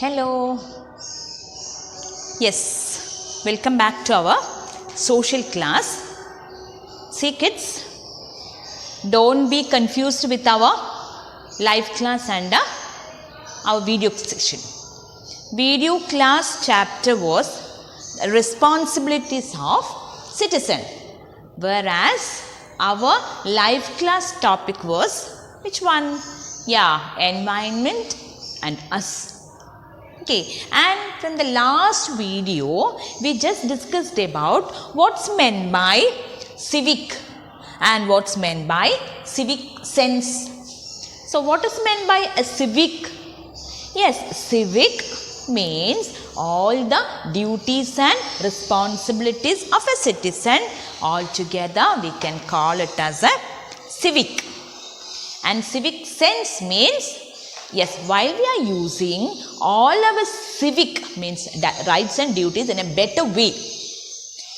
Hello. Yes, welcome back to our social class. See kids, don't be confused with our live class and our video session. Video class chapter was responsibilities of citizen, whereas our live class topic was which one? Yeah, environment and us. Okay, and from the last video we just discussed about what's meant by civic and what's meant by civic sense. So what is meant by a civic? Yes, civic means all the duties and responsibilities of a citizen. Altogether we can call it as a civic. And civic sense means, yes, while we are using all our civic means rights and duties in a better way,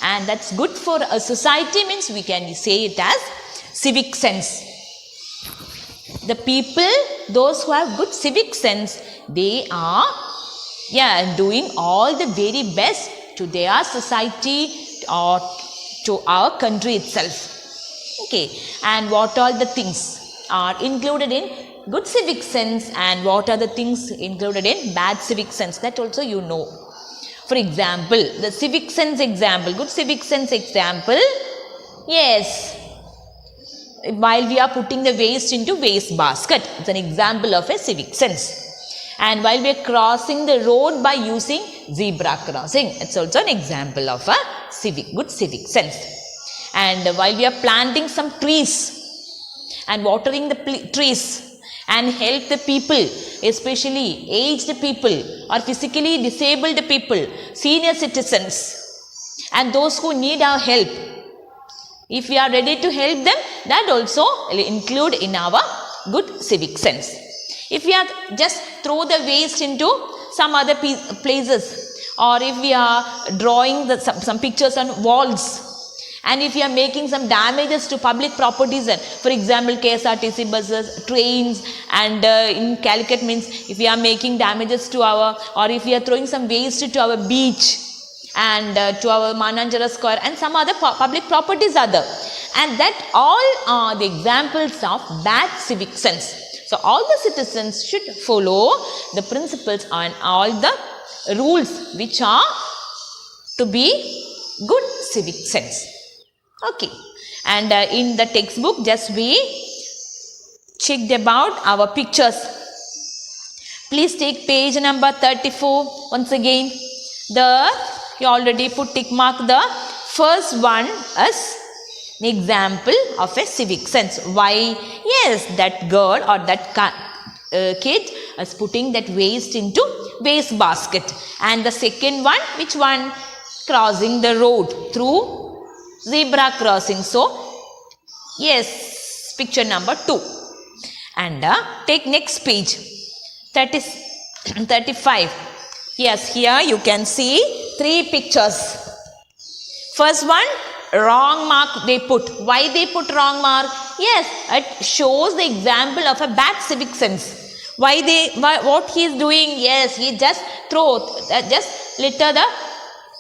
and that's good for a society, means we can say it as civic sense. The people, those who have good civic sense, they are doing all the very best to their society or to our country itself. Okay, and what all the things are included in good civic sense and what are the things included in bad civic sense, that also you know. For example, the civic sense example, good civic sense example, yes, while we are putting the waste into waste basket, it's an example of a civic sense. And while we are crossing the road by using zebra crossing, it's also an example of a good civic sense. And while we are planting some trees and watering the trees and help the people, especially aged people or physically disabled people, senior citizens and those who need our help, if we are ready to help them, that also include in our good civic sense. If we are just throw the waste into some other places, or if we are drawing some pictures on walls, and if you are making some damages to public properties, for example KSRTC buses, trains, and in Calicut means if we are making damages to our, or if we are throwing some waste to our beach and to our Mananjara Square and some other public properties are there, and that all are the examples of bad civic sense. So all the citizens should follow the principles and all the rules which are to be good civic sense. Okay, and in the textbook just we checked about our pictures. Please take page number 34 once again. There you already put tick mark the first one as an example of a civic sense. Why? Yes, that girl or that kid is putting that waste into waste basket. And the second one, which one? Crossing the road through zebra crossing. So yes, picture number 2. And take next page 35. Yes, here you can see 3 pictures. First one, wrong mark they put. Why they put wrong mark? Yes, it shows the example of a bad civic sense. What he is doing? Yes, he just just litter the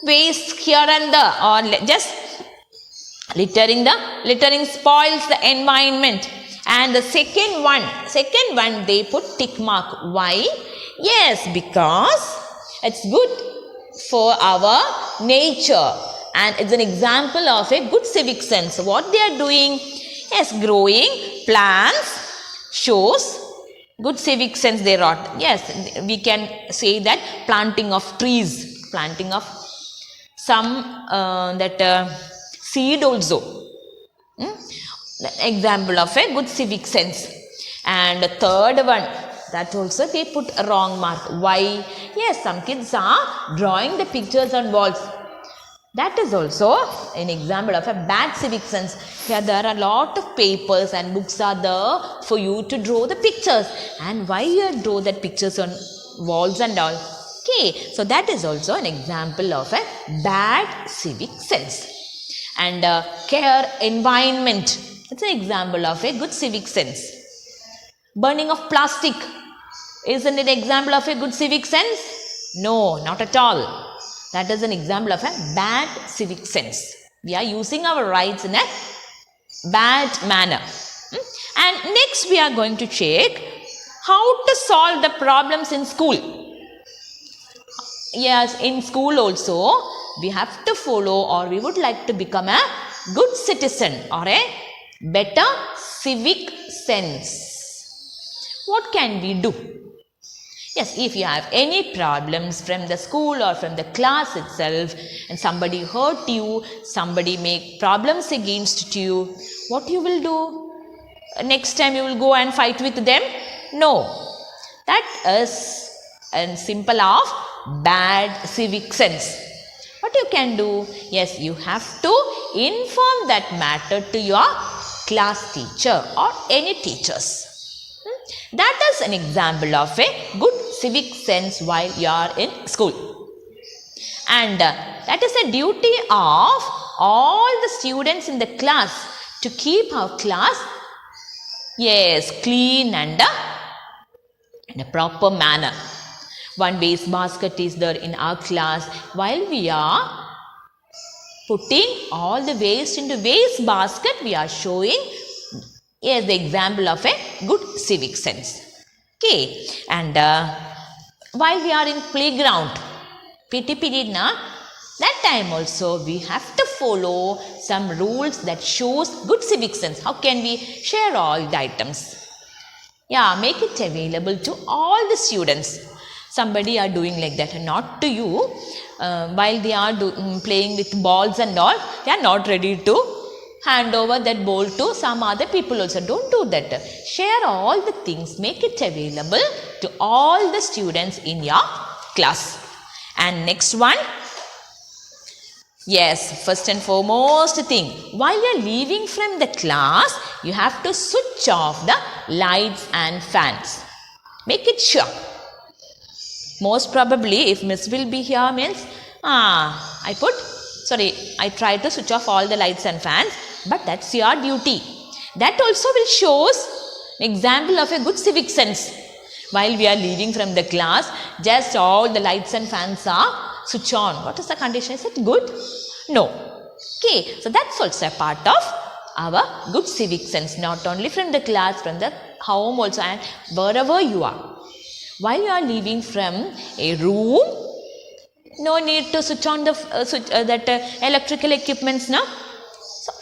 waste here and there, or just littering spoils the environment. And the second one they put tick mark. Why? Yes, because it's good for our nature and it's an example of a good civic sense. What they are doing? Yes, growing plants shows good civic sense they wrote. Yes, we can say that planting of trees, planting of some seed also. Example of a good civic sense. And the third one, that also they put a wrong mark. Why? Yes, some kids are drawing the pictures on walls. That is also an example of a bad civic sense. Here there are a lot of papers and books are there for you to draw the pictures. And why you draw that pictures on walls and all? Okay, so that is also an example of a bad civic sense. And care environment, it's an example of a good civic sense. Burning of plastic, Isn't it an example of a good civic sense? No, not at all. That is an example of a bad civic sense. We are using our rights in a bad manner. And next we are going to check how to solve the problems in school. Yes, in school also we have to follow, or we would like to become a good citizen or a better civic sense. What can we do? Yes, if you have any problems from the school or from the class itself, and somebody hurt you, somebody make problems against you, what you will do? Next time you will go and fight with them? No. That is a symbol of bad civic sense. What you can do? Yes, you have to inform that matter to your class teacher or any teachers. That is an example of a good civic sense while you are in school. And that is a duty of all the students in the class to keep our class, yes, clean and in a proper manner. One waste basket is there in our class. While we are putting all the waste into waste basket, we are showing, yes, the example of a good civic sense. Okay, and while we are in playground, PT period na, that time also we have to follow some rules that shows good civic sense. How can we share all the items? Yeah, make it available to all the students. Somebody are doing like that, and not to you. While they are playing with balls and all, they are not ready to hand over that ball to some other people also. Don't do that. Share all the things. Make it available to all the students in your class. And next one. Yes, first and foremost thing. While you are leaving from the class, you have to switch off the lights and fans. Make it sure. Most probably, if Miss will be here means, I try to switch off all the lights and fans, but that's your duty. That also will shows an example of a good civic sense. While we are leaving from the class, just all the lights and fans are switch on. What is the condition? Is it good? No. Okay, so that's also a part of our good civic sense, not only from the class, from the home also, and wherever you are. While you are leaving from a room, no need to switch on the electrical equipments, no? So,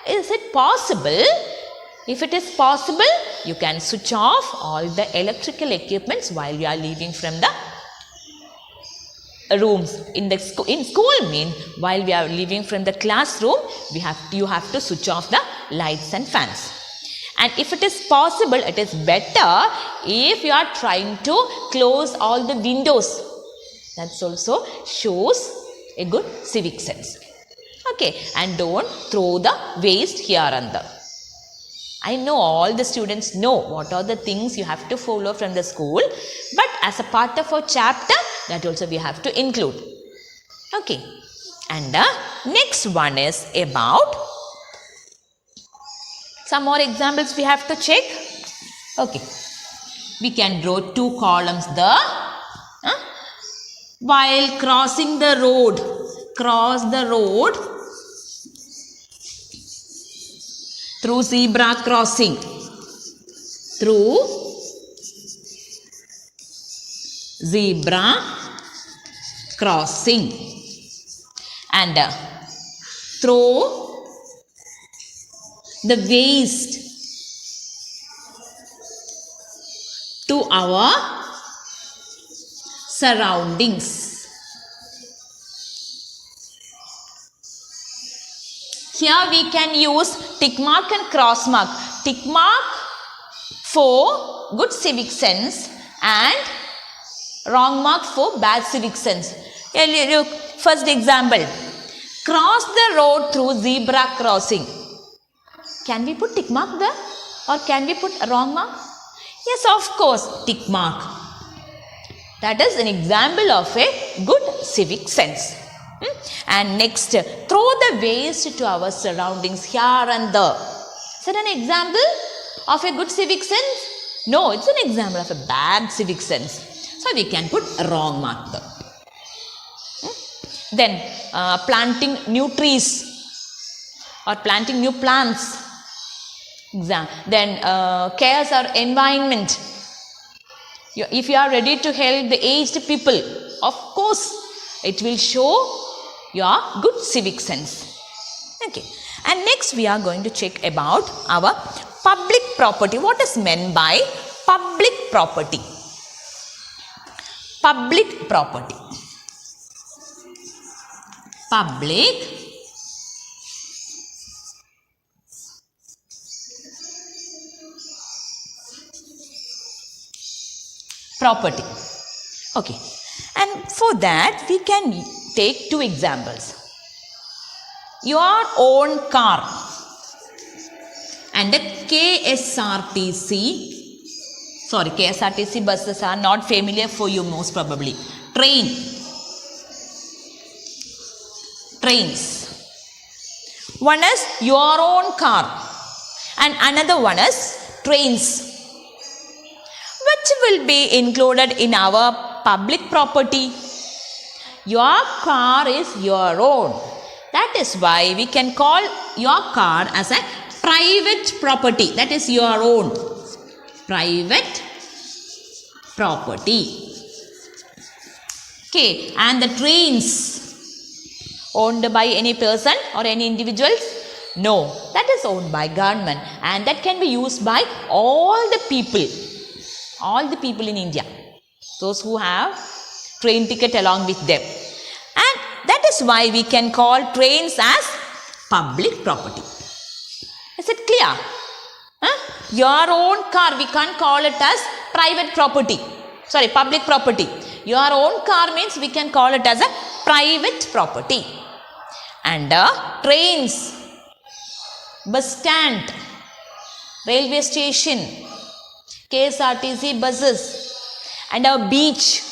is it possible? If it is possible, you can switch off all the electrical equipments while you are leaving from the rooms. In school mean, while we are leaving from the classroom, you have to switch off the lights and fans. And if it is possible, it is better if you are trying to close all the windows. That also shows a good civic sense. Okay, and don't throw the waste here and there. I know all the students know what are the things you have to follow from the school, but as a part of our chapter, that also we have to include. Okay, and the next one is about some more examples we have to check. Okay, we can draw two columns there. While crossing the road, cross the road through zebra crossing, through zebra crossing, and throw the waste to our surroundings. Here we can use tick mark and cross mark. Tick mark for good civic sense and wrong mark for bad civic sense. Look, first example. Cross the road through zebra crossing. Can we put tick mark there? Or can we put a wrong mark? Yes, of course, tick mark. That is an example of a good civic sense. And next, throw the waste to our surroundings here and there. Is that an example of a good civic sense? No, it's an example of a bad civic sense. So we can put a wrong mark there. Then planting new trees or planting new plants. Then cares our environment. If you are ready to help the aged people, of course, it will show your good civic sense. Okay. And next we are going to check about our public property. What is meant by public property? Public property. Public property. Okay. And for that we can take two examples. Your own car and a KSRTC buses are not familiar for you most probably. Trains. One is your own car and another one is trains. Which will be included in our public property? Your car is your own. That is why we can call your car as a private property. That is your own. Private property. Okay. And the trains owned by any person or any individuals? No. That is owned by government and that can be used by all the people. All the people in India. Those who have train ticket along with them. And that is why we can call trains as public property. Is it clear? Your own car, we can't call it as private property. Sorry, public property. Your own car means we can call it as a private property. And trains, bus stand, railway station, KSRTC buses, and our beach,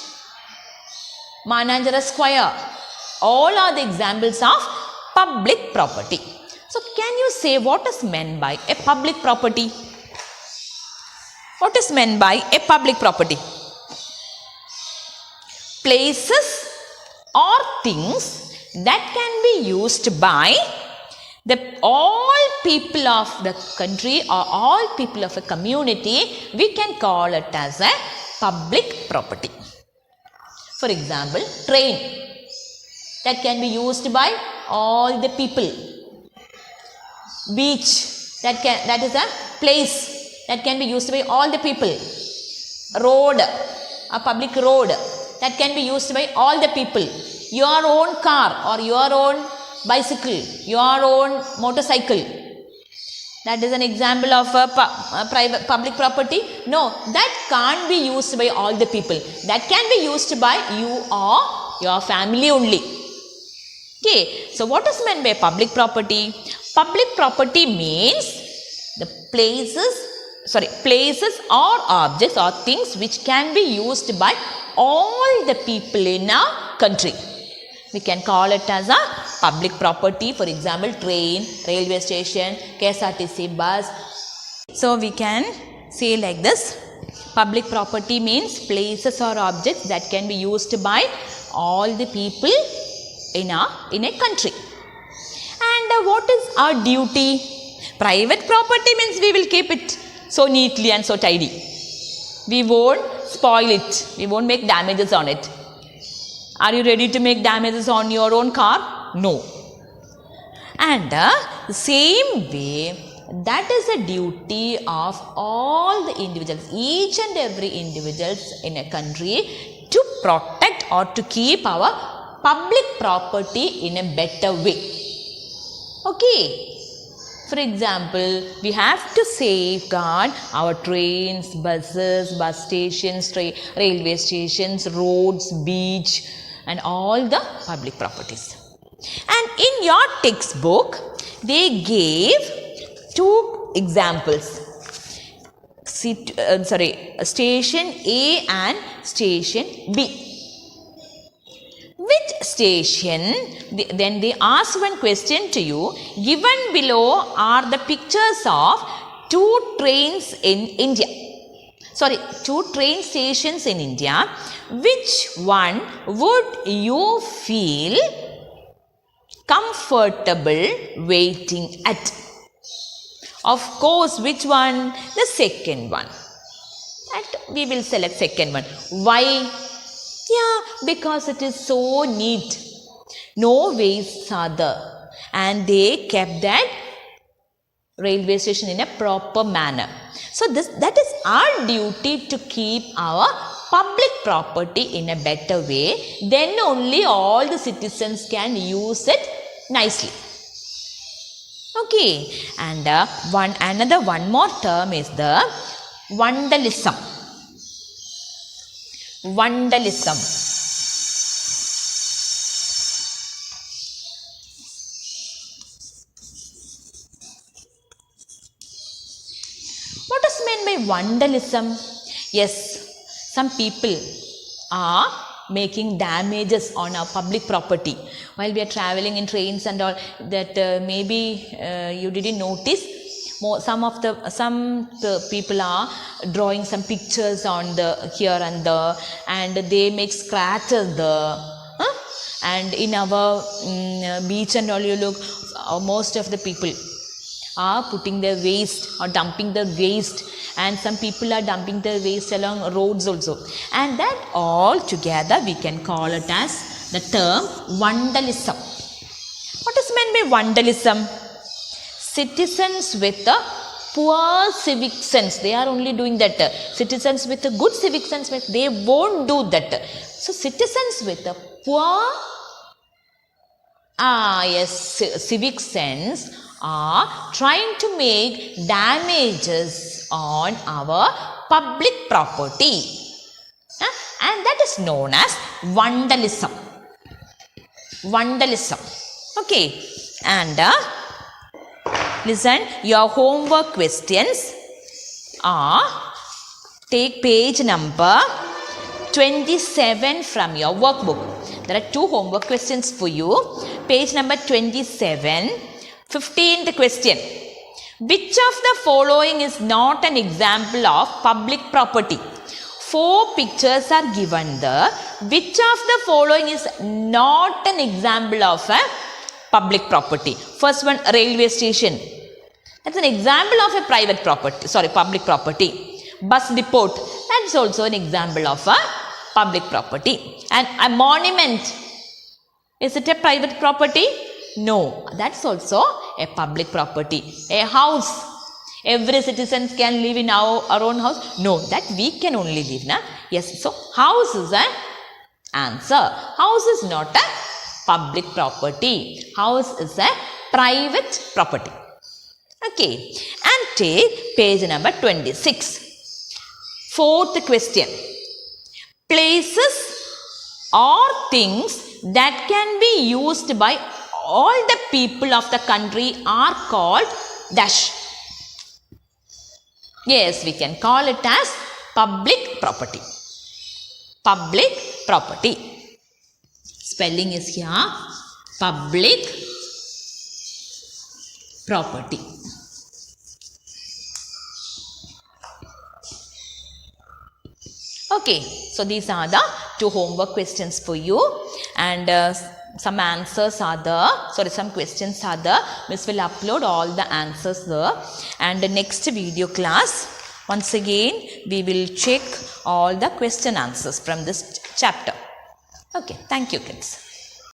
Mananjara Square. All are the examples of public property. So, can you say what is meant by a public property? What is meant by a public property? Places or things that can be used by all people of the country or all people of a community, we can call it as a public property. For example, train that can be used by all the people. Beach that is a place that can be used by all the people. Road, a public road that can be used by all the people. Your own car or your own bicycle, your own motorcycle. That is an example of a private public property. No, that can't be used by all the people. That can be used by you or your family only. Okay, so what is meant by public property? Public property means the places or objects or things which can be used by all the people in a country. We can call it as a public property. For example, train, railway station, KSRTC bus. So, we can say like this. Public property means places or objects that can be used by all the people in a country. And what is our duty? Private property means we will keep it so neatly and so tidy. We won't spoil it. We won't make damages on it. Are you ready to make damages on your own car? No. And the same way, that is a duty of all the individuals, each and every individuals in a country to protect or to keep our public property in a better way. Okay. For example, we have to safeguard our trains, buses, bus stations, railway stations, roads, beach, and all the public properties. And in your textbook, they gave two examples. Station A and Station B. Which station? Then they ask one question to you. Given below are the pictures of two trains in India. two train stations in India. Which one would you feel comfortable waiting at? Of course, which one? The second one. And we will select second one. Why? Yeah, because it is so neat. No wastes are there. And they kept that railway station in a proper manner. So that is our duty to keep our public property in a better way. Then only all the citizens can use it nicely. Okay, and one more term is the vandalism. Vandalism. What is meant by vandalism? Yes, some people are making damages on our public property while we are traveling in trains and all. That maybe you didn't notice. Some people are drawing some pictures on the here and there, and they make scratches there. And in our beach and all, you look, most of the people are putting their waste or dumping their waste, and some people are dumping their waste along roads also, and that all together we can call it as the term vandalism. What is meant by vandalism? Citizens with a poor civic sense, they are only doing that. Citizens with a good civic sense, they won't do that. So citizens with a poor civic sense are trying to make damages on our public property, and that is known as vandalism. Vandalism. Okay, and listen, your homework questions are, take page number 27 from your workbook. There are 2 homework questions for you. Page number 27, 15th question. Which of the following is not an example of public property? 4 pictures are given there. Which of the following is not an example of a public property? First one, railway station. That's an example of a private property, public property. Bus depot, that's also an example of a public property. And a monument, is it a private property? No, that's also a public property. A house, every citizen can live in our own house? No, that we can only live. Yes, so house is an answer. House is not a public property. House is a private property. Okay, and take page number 26. 4th question. Places or things that can be used by all the people of the country are called dash. Yes, we can call it as public property. Public property. Spelling is here, public property. Okay, so these are the 2 homework questions for you, and some answers are there, some questions are there. Miss will upload all the answers there, and the next video class, once again we will check all the question answers from this chapter. Okay, thank you kids.